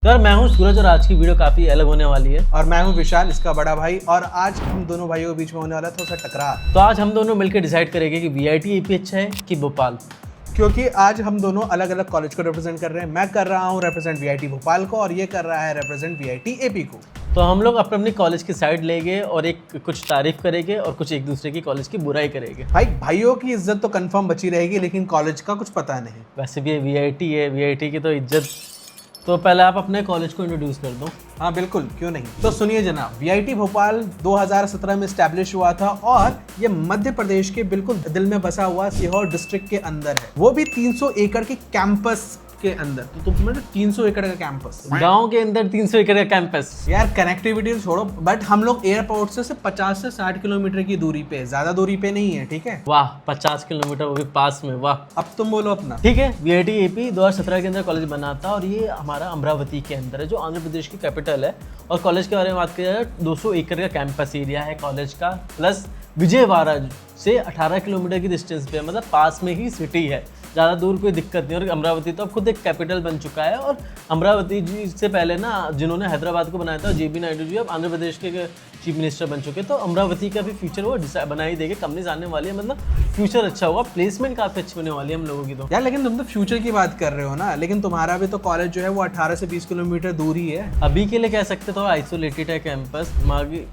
तो यार मैं हूँ सूरज और आज की वीडियो काफ़ी अलग होने वाली है। और मैं हूँ विशाल, इसका बड़ा भाई। और आज हम दोनों भाइयों के बीच में होने वाला है थोड़ा सा टकरार। तो आज हम दोनों मिलकर डिसाइड करेंगे कि वीआईटी एपी अच्छा है कि भोपाल। क्योंकि आज हम दोनों अलग अलग कॉलेज को रिप्रेजेंट कर रहे हैं। मैं कर रहा हूँ रिप्रेजेंट वीआईटी भोपाल को और ये कर रहा है रिप्रेजेंट वीआईटी एपी को। तो हम लोग अपने अपनी कॉलेज की साइड लेंगे और एक कुछ तारीफ करेंगे और कुछ एक दूसरे की कॉलेज की बुराई करेंगे। भाई भाइयों की इज्जत तो कंफर्म बची रहेगी, लेकिन कॉलेज का कुछ पता नहीं। वैसे भी वीआईटी है, वीआईटी की तो इज्जत। तो पहले आप अपने कॉलेज को इंट्रोड्यूस कर दो। हाँ बिल्कुल, क्यों नहीं। तो सुनिए जनाब, वीआईटी भोपाल 2017 में स्टैब्लिश हुआ था और ये मध्य प्रदेश के बिल्कुल दिल में बसा हुआ सीहोर डिस्ट्रिक्ट के अंदर है, वो भी 300 एकड़ के कैंपस के अंदर। तो मतलब 300 एकड़ का कैंपस, गांव के अंदर 300 एकड़ का कैंपस। यार कनेक्टिविटी छोड़ो, बट हम लोग एयरपोर्ट से 50 से 60 किलोमीटर की दूरी पे, ज्यादा दूरी पे नहीं है, ठीक है। वाह, 50 किलोमीटर, वो भी पास में। वाह, अब तुम बोलो अपना। ठीक है। वीआईटी एपी 2017 के अंदर कॉलेज बना था और ये हमारा अमरावती के अंदर है, जो आंध्र प्रदेश की कैपिटल है। और कॉलेज के बारे में बात किया जाए, 200 एकड़ का कैंपस एरिया है कॉलेज का, प्लस विजयवाड़ा से 18 किलोमीटर की डिस्टेंस पे, मतलब पास में ही सिटी है, ज़्यादा दूर कोई दिक्कत नहीं। और अमरावती तो अब खुद एक कैपिटल बन चुका है। और अमरावती जी से पहले ना जिन्होंने हैदराबाद को बनाया था, जेबी नायडू जी, अब आंध्र प्रदेश के चीफ मिनिस्टर बन चुके। तो अमरावती का भी फ्यूचर वो बना ही देंगे, कंपनीज आने वाली है, मतलब फ्यूचर अच्छा होगा, प्लेसमेंट काफ़ी अच्छी होने वाली है हम लोगों की। तो यार लेकिन तुम तो फ्यूचर की बात कर रहे हो ना, लेकिन तुम्हारा भी तो कॉलेज जो है वो 18 से 20 किलोमीटर दूर ही है। अभी के लिए कह सकते तो आइसोलेटेड है कैंपस,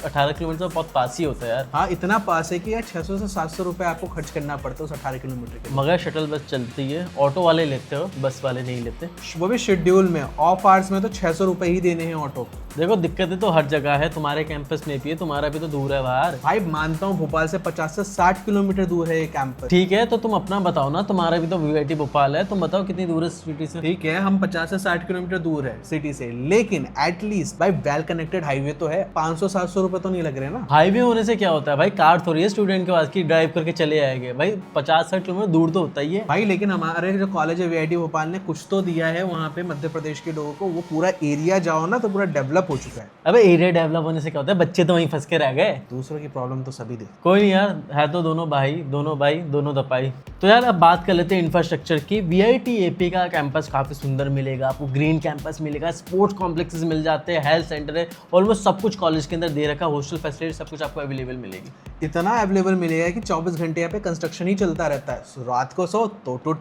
18 किलोमीटर तो बहुत पास ही होता है यार। हाँ, इतना पास है कि यार 600 से 700 रुपए आपको खर्च करना पड़ता है उस 18 किलोमीटर के। मगर शटल बस चलती है, ऑटो वाले लेते हो, बस वाले नहीं लेते। वो भी शेड्यूल में, ऑफ आवर्स में तो 600 रुपए ही देने हैं ऑटो। देखो दिक्कतें तो हर जगह है, तुम्हारे कैंपस में भी है, तुम्हारा भी तो दूर है बाहर। भाई मानता हूँ भोपाल से 50 से 60 किलोमीटर दूर है ये कैंपस। ठीक है, तो तुम अपना बताओ ना, तुम्हारा भी तो वीआईटी भोपाल है, तुम बताओ कितनी दूर है सिटी से। ठीक है, हम 50 से 60 किलोमीटर दूर है सिटी से, लेकिन एटलीस्ट भाई वेल कनेक्टेड हाईवे तो है। 500-700 रुपए तो नहीं लग रहे ना। हाईवे होने से क्या होता है भाई, कार थोड़ी है स्टूडेंट के पास की ड्राइव करके चले आएंगे भाई, 50-60 किलोमीटर दूर तो होता ही है भाई। लेकिन हमारे जो कॉलेज है वीआईटी भोपाल ने कुछ तो दिया है वहाँ पे मध्य प्रदेश के लोगों को। वो पूरा एरिया जाओ ना तो पूरा डेवलप हो चुका है। अबे एरिया डेवलप होने से क्या होता है, बच्चे तो वहीं फंस के रह गए। दूसरों की प्रॉब्लम तो सभी देख। कोई नहीं यार, है तो दोनों भाई दोनों दपाई। तो यार अब बात कर लेते हैं इंफ्रास्ट्रक्चर की। वीआईटी एपी का कैंपस काफ़ी सुंदर मिलेगा आपको, ग्रीन कैंपस मिलेगा, स्पोर्ट्स कॉम्प्लेक्सेस मिल जाते हैं, हेल्थ सेंटर है, ऑलमोस्ट सब कुछ कॉलेज के अंदर दे रखा, हॉस्टल फैसिलिटी सब कुछ आपको अवेलेबल मिलेगी। इतना अवेलेबल मिलेगा कि 24 घंटे यहाँ पे कंस्ट्रक्शन ही चलता रहता है। रात को सो तो तुड़,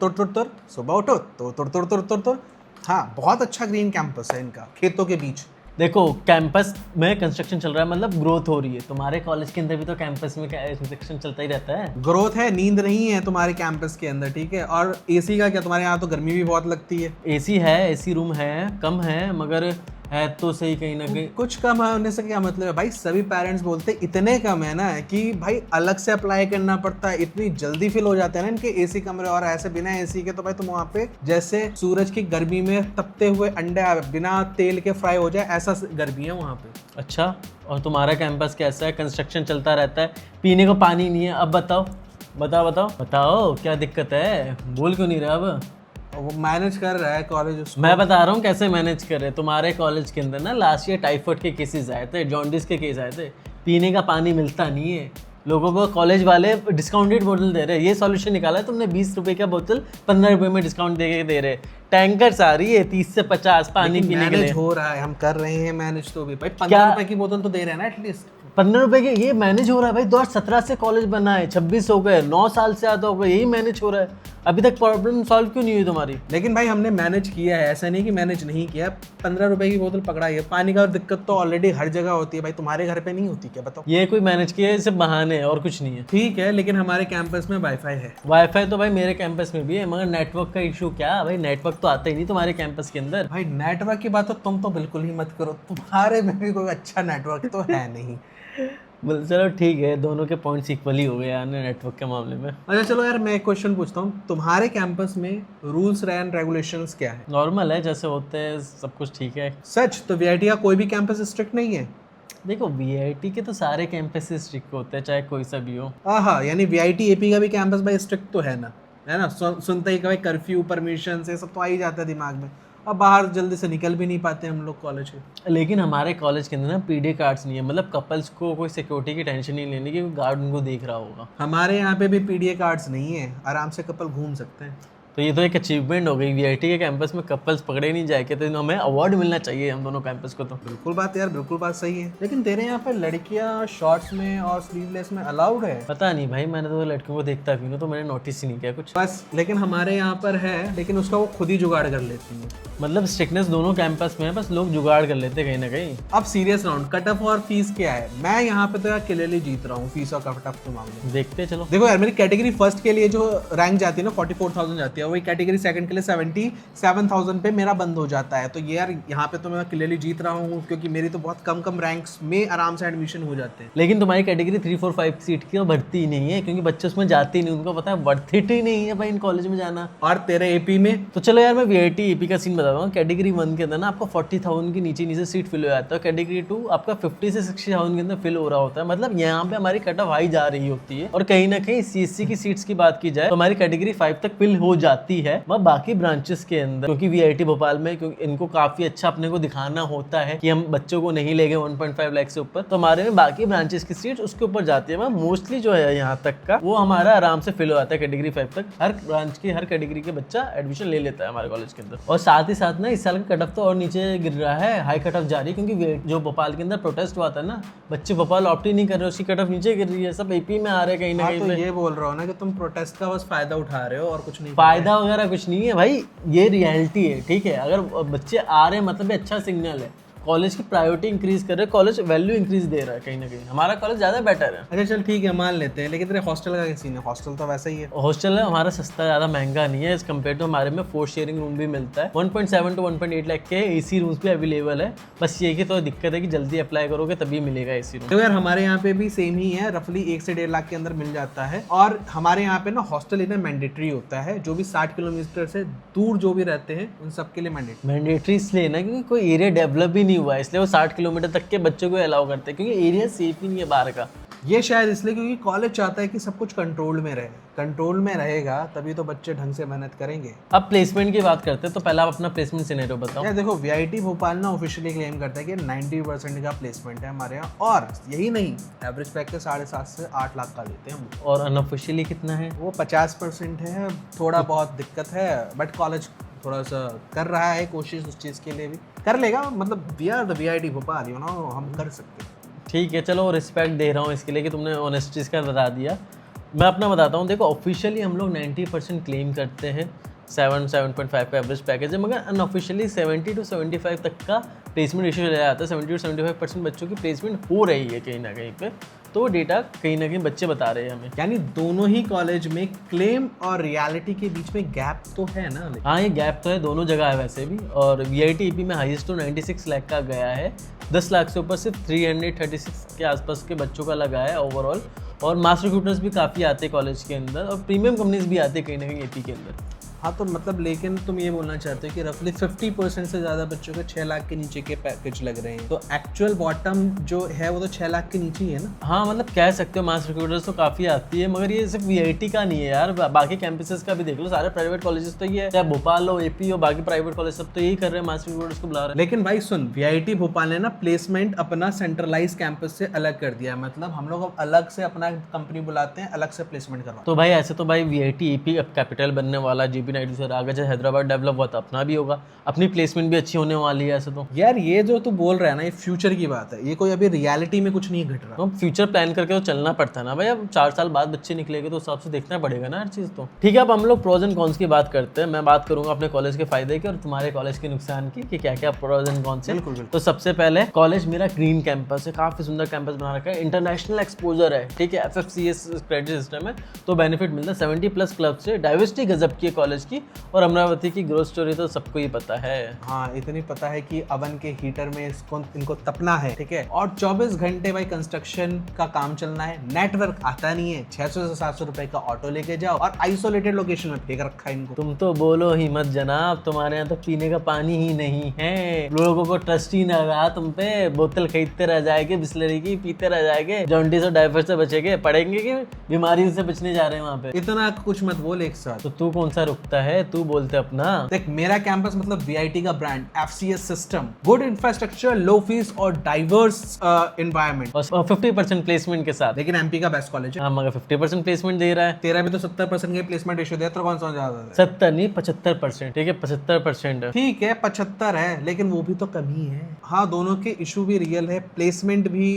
सुबह उठो तो तुड़। हाँ, बहुत अच्छा ग्रीन कैंपस है इनका, खेतों के बीच। देखो कैंपस में कंस्ट्रक्शन चल रहा है, मतलब ग्रोथ हो रही है। तुम्हारे कॉलेज के अंदर भी तो कैंपस में कंस्ट्रक्शन चलता ही रहता है। ग्रोथ है, नींद नहीं है तुम्हारे कैंपस के अंदर, ठीक है। और एसी का क्या, तुम्हारे यहाँ तो गर्मी भी बहुत लगती है। एसी है, एसी रूम है, कम है मगर है तो सही कहीं ना कहीं। कुछ कम होने से क्या मतलब है भाई, सभी पेरेंट्स बोलते हैं इतने कम है ना कि भाई अलग से अप्लाई करना पड़ता है। इतनी जल्दी फिल हो जाते हैं ना इनके एसी कमरे। और ऐसे बिना एसी के तो भाई तुम वहाँ पे जैसे सूरज की गर्मी में तपते हुए अंडे बिना तेल के फ्राई हो जाए, ऐसा गर्मी है वहाँ पे। अच्छा, और तुम्हारा कैंपस कैसा है? कंस्ट्रक्शन चलता रहता है, पीने को पानी नहीं है। अब बताओ क्या दिक्कत है, बोल क्यों नहीं रहा अब? वो मैनेज कर रहा है कॉलेज उसको। मैं बता रहा हूँ कैसे मैनेज कर रहे। तुम्हारे कॉलेज के अंदर ना लास्ट ईयर टाइफाइड के केसेस आए थे, जॉन्डिस के केस आए थे, पीने का पानी मिलता नहीं है लोगों को। कॉलेज वाले डिस्काउंटेड बोतल दे रहे हैं, ये सॉल्यूशन निकाला है तुमने। 20 रुपए का बोतल 15 रुपए में डिस्काउंट दे रहे। टैंकर्स आ रही है 30 से 50 पानी पीने के लिए। हो रहा है, हम कर रहे हैं मैनेज। तो भी भाई 15 रुपए की बोतल तो दे रहे हैं ना एटलीस्ट। 15 रुपए के ये मैनेज हो रहा है भाई। 2017 से कॉलेज बना है, 26 हो गए, 9 साल से आता होगा, यही मैनेज हो रहा है। अभी तक प्रॉब्लम सॉल्व क्यों नहीं हुई तुम्हारी? लेकिन भाई हमने मैनेज किया है, ऐसा नहीं कि मैनेज नहीं किया। 15 रुपए की बोतल पकड़ाई है। पानी का दिक्कत तो ऑलरेडी हर जगह होती है भाई, तुम्हारे घर पे नहीं होती क्या, बताओ। ये कोई मैनेज किया है, सिर्फ बहाने हैं और कुछ नहीं है। ठीक है, लेकिन हमारे कैंपस में वाईफाई है। वाईफाई तो भाई मेरे कैंपस में भी है, मगर नेटवर्क का इशू क्या भाई, नेटवर्क तो आता ही नहीं तुम्हारे कैंपस के अंदर। भाई नेटवर्क की बात तो तुम तो बिल्कुल ही मत करो, तुम्हारे में भी कोई अच्छा नेटवर्क तो है नहीं। चलो ठीक है, दोनों के पॉइंट्स इक्वली हो गए यार नेटवर्क के मामले में। अच्छा चलो यार, मैं एक क्वेश्चन पूछता हूँ, तुम्हारे कैंपस में रूल्स एंड रेगुलेशंस क्या है? नॉर्मल है, जैसे होते हैं, सब कुछ ठीक है। सच? तो वीआईटी का कोई भी कैंपस स्ट्रिक्ट नहीं है? देखो वीआईटी के तो सारे कैंपस स्ट्रिक्ट होते हैं, चाहे कोई सा भी हो। हाँ, यानी वीआईटी एपी का भी कैंपस भाई स्ट्रिक्ट तो है ना? सुनते ही भाई कर्फ्यू, परमिशन से सब तो आ ही जाता है दिमाग में। अब बाहर जल्दी से निकल भी नहीं पाते हम लोग कॉलेज के। लेकिन हमारे कॉलेज के अंदर ना पीडी कार्ड्स नहीं है, मतलब कपल्स को कोई सिक्योरिटी की टेंशन नहीं लेनी कि गार्ड उनको देख रहा होगा। हमारे यहाँ पे भी पीडीए कार्ड्स नहीं है, आराम से कपल घूम सकते हैं। तो ये तो एक अचीवमेंट हो गई, वीआईटी के कैंपस में कपल्स पकड़े नहीं जाए तो हमें अवार्ड मिलना चाहिए हम दोनों कैंपस को। तो बिल्कुल बात यार, बिल्कुल बात सही है। लेकिन तेरे यहाँ पे लड़कियां शॉर्ट्स में और स्लीवलेस में अलाउड है? पता नहीं भाई, मैंने तो लड़कियों को देखता भी नहीं, तो मैंने नोटिस ही नहीं किया कुछ बस। लेकिन हमारे यहाँ पर है, लेकिन उसका वो खुद ही जुगाड़ कर लेती है। मतलब स्ट्रिक्टनेस दोनों कैंपस में है, बस लोग जुगाड़ कर लेते कहीं ना कहीं। अब सीरियस राउंड, कट ऑफ और फीस क्या है? मैं यहाँ पे तो यार क्लियरली जीत रहा हूँ फीस और कट ऑफ के मामले में। देखते चलो। देखो यार, मेरी कैटेगरी फर्स्ट के लिए जो रैंक जाती है ना 44,000 जाती है, वही कैटेगरी सेकंड के लिए 77,000 पे मेरा बंद हो जाता है। तो ये यार यहाँ पे तो मैं क्लियरली जीत रहा हूँ, क्योंकि मेरी तो बहुत कम रैंक्स में आराम से एडमिशन हो जाते हैं। लेकिन तुम्हारी कैटेगरी 3, 4, 5 सीट की भर्ती ही नहीं है, क्योंकि बच्चे उसमें जाते ही नहीं, उनको पता है वर्थ इट ही नहीं है भाई इन कॉलेज में जाना। और तेरे एपी में तो चलो यार, मैं वीआईटी एपी का सीन बताता हूँ। कैटेगरी 1 के अंदर ना आपको 40,000 की नीचे सीट फिल हो जाता है। कैटेगरी 2 आपका 50 से 60,000 के अंदर फिल हो रहा होता है। मतलब यहाँ पे हमारी कट ऑफ हाई जा रही होती है। और कहीं ना कहीं सीएससी की सीट्स की बात की जाए तो हमारी कैटेगरी 5 तक फिल हो जाती है। वह बाकी ब्रांचेस के अंदर, क्योंकि वीआईटी भोपाल में क्योंकि इनको काफी अच्छा अपने को दिखाना होता है कि हम बच्चों को नहीं ले गए 1.5 लाख से ऊपर, तो हमारे में बाकी ब्रांचेस की सीट उसके ऊपर जाती है। मोस्टली जो है यहाँ तक का वो हमारा आराम से फिल हो जाता है। कैटेगरी 5 तक हर ब्रांच की हर कैटेगरी के बच्चा एडमिशन ले लेता है हमारे कॉलेज के अंदर। और साथ ही साथ ना इस साल का कट ऑफ तो और नीचे गिर रहा है, हाई कट ऑफ जा रही है, क्योंकि जो भोपाल के अंदर प्रोटेस्ट हुआ था ना, बच्चे भोपाल ऑप्ट ही नहीं कर रहे, उसकी कट ऑफ नीचे गिर रही है। सब एपी में आ रहे हैं कहीं ना कहीं। तो ये बोल रहा हो ना कि तुम प्रोटेस्ट का बस फायदा उठा रहे हो और कुछ नहीं? फायदा वगैरह कुछ नहीं है भाई, ये रियलिटी है, ठीक है। अगर बच्चे आ रहे हैं मतलब ये अच्छा सिग्नल है। कॉलेज की प्रायोरिटी इंक्रीज कर रहे हैं, कॉलेज वैल्यू इंक्रीज दे रहा है कहीं ना कहीं। हमारा कॉलेज ज़्यादा बेटर है। अच्छा चल ठीक है, मान लेते हैं। लेकिन तेरे हॉस्टल का क्या सीन है? हॉस्टल तो वैसा ही है। हॉस्टल है हमारा सस्ता, ज़्यादा महंगा नहीं है एज कम्पेयर टू। हमारे में 4 शेयरिंग रूम भी मिलता है। 1.7 to 1.8 लाख के एसी रूम्स भी अवेलेबल है। बस ये की तो दिक्कत है कि जल्दी अप्लाई करोगे तभी मिलेगा एसी रूम। तो यार हमारे यहाँ पे भी सेम ही है, रफली 1 से 1.5 लाख के अंदर मिल जाता है। और हमारे यहाँ पे ना हॉस्टल लेना मैंडेटरी होता है। जो भी 60 किलोमीटर से दूर जो भी रहते हैं उन सबके लिए मैंडेटरी इसलिए ना क्योंकि कोई एरिया डेवलप भी नहीं हुआ है, इसलिए वो 60 किलोमीटर तक के बच्चों को अलाउ करते हैं, क्योंकि एरिया सेफ ही नहीं है बाहर का। ये शायद इसलिए क्योंकि कॉलेज चाहता है कि सब कुछ कंट्रोल में रहे। कंट्रोल में रहेगा तभी तो बच्चे ढंग से मेहनत करेंगे। अब प्लेसमेंट की बात करते हैं, तो पहला आप अपना प्लेसमेंट सिनेरियो बताओ। यार देखो, वीआईटी भोपाल ना ऑफिशियली क्लेम करता है कि 90% का प्लेसमेंट है हमारे यहाँ। और यही नहीं, एवरेज पैकेज 7.5 से 8 लाख का देते हैं हम। और अनऑफिशियली कितना है? वो 50% है। थोड़ा बहुत दिक्कत है, बट कॉलेज थोड़ा सा कर रहा है कोशिश, उस चीज़ के लिए भी कर लेगा। मतलब we are the VIT Bhopal, you know, हम कर सकते हैं। ठीक है, चलो रिस्पेक्ट दे रहा हूँ इसके लिए कि तुमने ऑनेस्टी का बता दिया। मैं अपना बताता हूँ। देखो, ऑफिशियली हम लोग 90% क्लेम करते हैं, 7.5 का एवरेज पैकेज है, मगर अनऑफिशियली 70 to 75 तक का प्लेसमेंट इशू चला जाता है। 70 to 75% बच्चों की प्लेसमेंट हो रही है कहीं ना कहीं पे। तो वो डेटा कहीं ना कहीं बच्चे बता रहे हैं हमें। यानी दोनों ही कॉलेज में क्लेम और रियलिटी के बीच में गैप तो है ना? हाँ, ये गैप तो है, दोनों जगह है वैसे भी। और वीआईटी ईपी में हाईएस्ट तो 96 लाख का गया है। 10 लाख से ऊपर सिर्फ 336 के आसपास के बच्चों का लगा है ओवरऑल। और मास रिक्रूटर्स भी काफ़ी आते हैं कॉलेज के अंदर, और प्रीमियम कंपनीज भी आते हैं कहीं ना कहीं एपी के अंदर। हाँ, तो मतलब लेकिन तुम ये बोलना चाहते हो कि रफली 50% से ज़्यादा बच्चों को 6 लाख के नीचे के पैकेज लग रहे हैं। तो एक्चुअल बॉटम जो है वो तो 6 लाख के नीचे ही है ना? हाँ, मतलब कह सकते हो मास रिक्रूटर्स तो काफ़ी आती है, मगर ये सिर्फ वीआईटी का नहीं है यार, बाकी कैंपसेस का भी देख लो। सारे प्राइवेट कॉलेजेस तो ये है, चाहे भोपाल हो, एपी हो, बाकी प्राइवेट कॉलेज सब तो यही कर रहे हैं, मास रिक्रूटर्स को बुला रहे हैं। लेकिन भाई सुन, वीआईटी भोपाल ने ना प्लेसमेंट अपना सेंट्रलाइज कैंपस से अलग कर दिया है। मतलब हम लोग अब अलग से अपना कंपनी बुलाते हैं, अलग से प्लेसमेंट करवाते हैं। तो भाई ऐसे तो भाई वीआईटी ईपी अब कैपिटल बनने वाला, जीबी नायडू सर आगे जैसे हैदराबाद डेवलप हुआ था, अपना भी होगा, अपनी प्लेसमेंट भी अच्छी होने वाली है ऐसे तो। यार ये जो तू बोल रहा है ना, ये फ्यूचर की बात है, ये कोई अभी रियलिटी में कुछ नहीं घट रहा। तो फ्यूचर प्लान करके तो चलना पड़ता है ना भाई। अब 4 साल बाद बच्चे निकलेंगे तो उस हिसाब से देखना पड़ेगा ना हर चीज़ तो। ठीक है, अब हम लोग प्रोज एंड कॉन्स की बात करते हैं। मैं बात करूंगा अपने कॉलेज के फायदे की और तुम्हारे कॉलेज के नुकसान की, कि क्या क्या प्रोज एंड कॉन्स है। बिल्कुल। तो सबसे पहले, कॉलेज मेरा ग्रीन कैंपस है, काफी सुंदर कैंपस बना रखा है, इंटरनेशनल एक्सपोजर है, ठीक है, FFCS क्रेडिट सिस्टम है, तो बेनिफिट मिलता है। 70+ क्लब से, डाइवर्सिटी गजब की है कॉलेज की। और अमरावती की ग्रोथ स्टोरी तो सबको ही पता है। हाँ, इतनी पता है कि अवन के हीटर में इनको तपना है, ठीक है। और 24 घंटे भाई कंस्ट्रक्शन का काम चलना है, नेटवर्क आता नहीं है, 600 से 700 रुपए का ऑटो लेके जाओ, और आइसोलेटेड लोकेशन में फेंक रखा है इनको। तुम तो बोलो ही मत जनाब, तुम्हारे यहाँ तो पीने का पानी ही नहीं है। लोगों को ट्रस्ट ही ना रहा तुम पे, बोतल खरीदते रह जाएंगे बिस्लरी की, पीते रह जाएंगे, जॉन्डिस और डायफर से बचेंगे, पड़ेंगे कि बीमारी से बचने जा रहे हैं वहाँ पे। इतना कुछ मत बोल एक साथ। तो तू कौन सा रुक लगता है, तू बोलते अपना। देख मेरा कैंपस मतलब वीआईटी का brand, FCS system, good infrastructure, low fees और डाइवर्स एनवायरनमेंट, और 50% प्लेसमेंट के साथ। लेकिन एमपी का बेस्ट कॉलेज है। हाँ मगर 50% प्लेसमेंट दे रहा है। तेरा भी तो 70% के प्लेसमेंट रेशियो दिया, तो कौन सा ज्यादा है? 70 नहीं 75%, ठीक है 75%। ठीक है 75 है, लेकिन वो भी तो कमी है। हाँ दोनों के इशू भी रियल है, प्लेसमेंट भी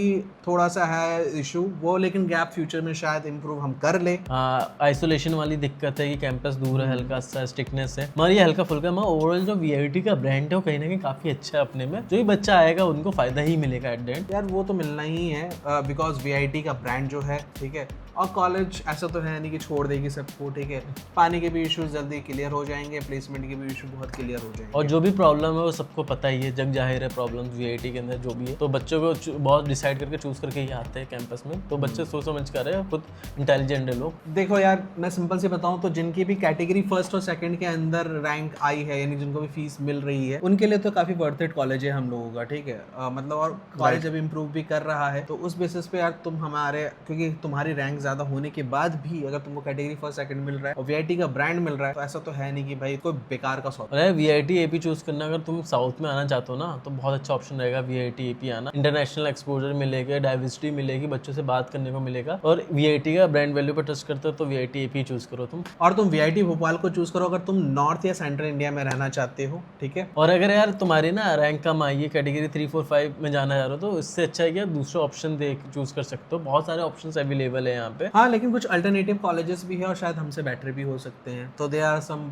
थोड़ा सा है इशू वो, लेकिन गैप फ्यूचर में शायद इम्प्रूव हम कर ले। हाँ आइसोलेशन वाली दिक्कत है कि कैंपस दूर है, हल्का सा स्ट्रिक्टनेस है, मगर ये हल्का फुल्का। मगर ओवरऑल जो वीआईटी का ब्रांड है वो कहीं ना कहीं काफी अच्छा है अपने में। जो भी बच्चा आएगा उनको फायदा ही मिलेगा एट द एंड। यार वो तो मिलना ही है, बिकॉज वीआईटी का ब्रांड जो है, ठीक है, और कॉलेज ऐसा तो है नहीं कि छोड़ देगी सबको, ठीक है। पानी के भी इश्यूज जल्दी क्लियर हो जाएंगे, प्लेसमेंट के भी इशू बहुत क्लियर हो जाएंगे। और जो भी प्रॉब्लम है वो सबको पता ही है, जग जाहिर है प्रॉब्लम वीआईटी के अंदर जो भी है। तो बच्चों को बहुत डिसाइड करके चूज करके ही आते हैं कैंपस में, तो बच्चे सोच समझ कर रहे हैं, खुद इंटेलिजेंट है लोग। देखो यार मैं सिंपल से बताऊं तो जिनकी भी कैटेगरी फर्स्ट और सेकंड के अंदर रैंक आई है, यानी जिनको भी फीस मिल रही है, उनके लिए तो काफी वर्थ इट कॉलेज है हम लोगों का, ठीक है। मतलब और कॉलेज अभी इम्प्रूव भी कर रहा है, तो उस बेसिस पे यार तुम हमारे, क्योंकि तुम्हारी रैंक ज्यादा होने के बाद भी अगर तुमको कैटेगरी फर्स्ट सेकंड मिल रहा है और वीआईटी का ब्रांड मिल रहा है, तो ऐसा तो है नहीं कि भाई कोई बेकार का सौदा। अरे वीआईटी एपी चूज करना, अगर तुम साउथ में आना चाहते हो ना तो बहुत अच्छा ऑप्शन रहेगा वीआईटी एपी आना। इंटरनेशनल एक्सपोजर मिलेगा, डाइवर्सिटी मिलेगी, बच्चों से बात करने को मिलेगा, और वीआईटी का ब्रांड वैल्यू पर ट्रस्ट करते हो तो वीआईटी एपी चूज करो तुम। और तुम वीआईटी भोपाल को चूज करो अगर तुम नॉर्थ या सेंट्रल इंडिया में रहना चाहते हो, ठीक है। और अगर यार तुम्हारी ना रैंक कम आई है, कैटेगरी 3, 4, 5 में जाना चाह रहे हो, तो इससे अच्छा है कि दूसरा ऑप्शन देख चूज कर सकते हो। बहुत सारे ऑप्शंस अवेलेबल है यहाँ पे। हाँ लेकिन कुछ अल्टरनेटिव कॉलेजेस भी है और शायद हमसे बेटर भी हो सकते हैं। तो they are some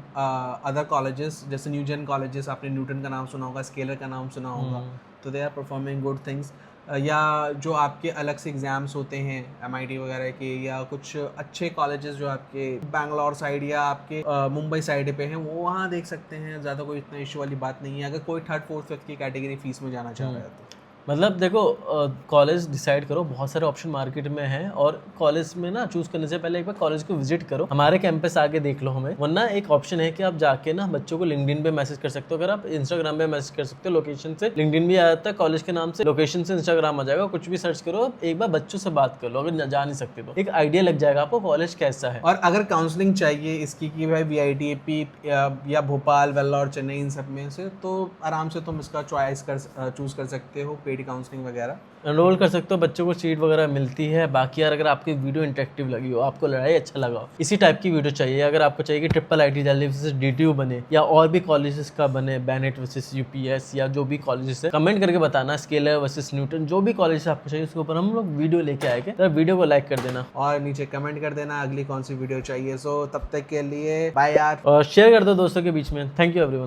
other colleges, जैसे न्यूजन कॉलेजेस, आपने न्यूटन का नाम सुना होगा, स्केलर का नाम सुना होगा, तो they are performing good things. या जो आपके अलग से एग्जाम्स होते हैं एमआईटी वगैरह के, या कुछ अच्छे कॉलेजेस जो आपके बैंगलोर साइड या आपके मुंबई साइड पे हैं, वो वहाँ देख सकते हैं। ज़्यादा कोई इतना इशू वाली बात नहीं है अगर कोई थर्ड फोर्थ फिफ्थ की कैटेगरी फीस में जाना चाह रहा है तो। मतलब देखो कॉलेज डिसाइड करो, बहुत सारे ऑप्शन मार्केट में हैं, और कॉलेज में ना चूज करने से पहले एक बार कॉलेज को विजिट करो, हमारे कैंपस आके देख लो हमें। वरना एक ऑप्शन है कि आप जाके ना बच्चों को लिंक्डइन पे मैसेज कर सकते हो। अगर आप इंस्टाग्राम पे मैसेज कर सकते हो, लोकेशन से लिंक्डइन भी आ जाता है कॉलेज के नाम से, लोकेशन से इंस्टाग्राम आ जाएगा, कुछ भी सर्च करो, एक बार बच्चों से बात कर लो। अगर जा नहीं सकते तो एक आइडिया लग जाएगा आपको कॉलेज कैसा है। और अगर काउंसलिंग चाहिए इसकी कि भाई वीआईटी एपी या भोपाल, वेल्लोर, चेन्नई, इन सब में से, तो आराम से तुम इसका चॉइस कर चूज कर सकते हो, पेड काउंसलिंग वगैरह एनरोल कर सकते हो, बच्चों को सीट वगैरह मिलती है। बाकी यार अगर आपकी वीडियो इंटरेक्टिव लगी हो, आपको लड़ाई अच्छा लगा हो, इसी टाइप की वीडियो चाहिए, अगर आपको चाहिए कि triple IT Delhi versus DTU बने या और भी कॉलेजेस का बने, बेनेट वर्सेस यूपीएस या जो भी कॉलेजेस है, कमेंट करके बताना। स्केलर वर्सेस न्यूटन, जो भी कॉलेज आपको चाहिए उसके ऊपर हम लोग वीडियो लेके आएंगे, तो वीडियो को लाइक कर देना और नीचे कमेंट कर देना अगली कौन सी वीडियो चाहिए। सो तब तक के लिए बाय यार, और शेयर कर दो दोस्तों के बीच में। Thank you everyone.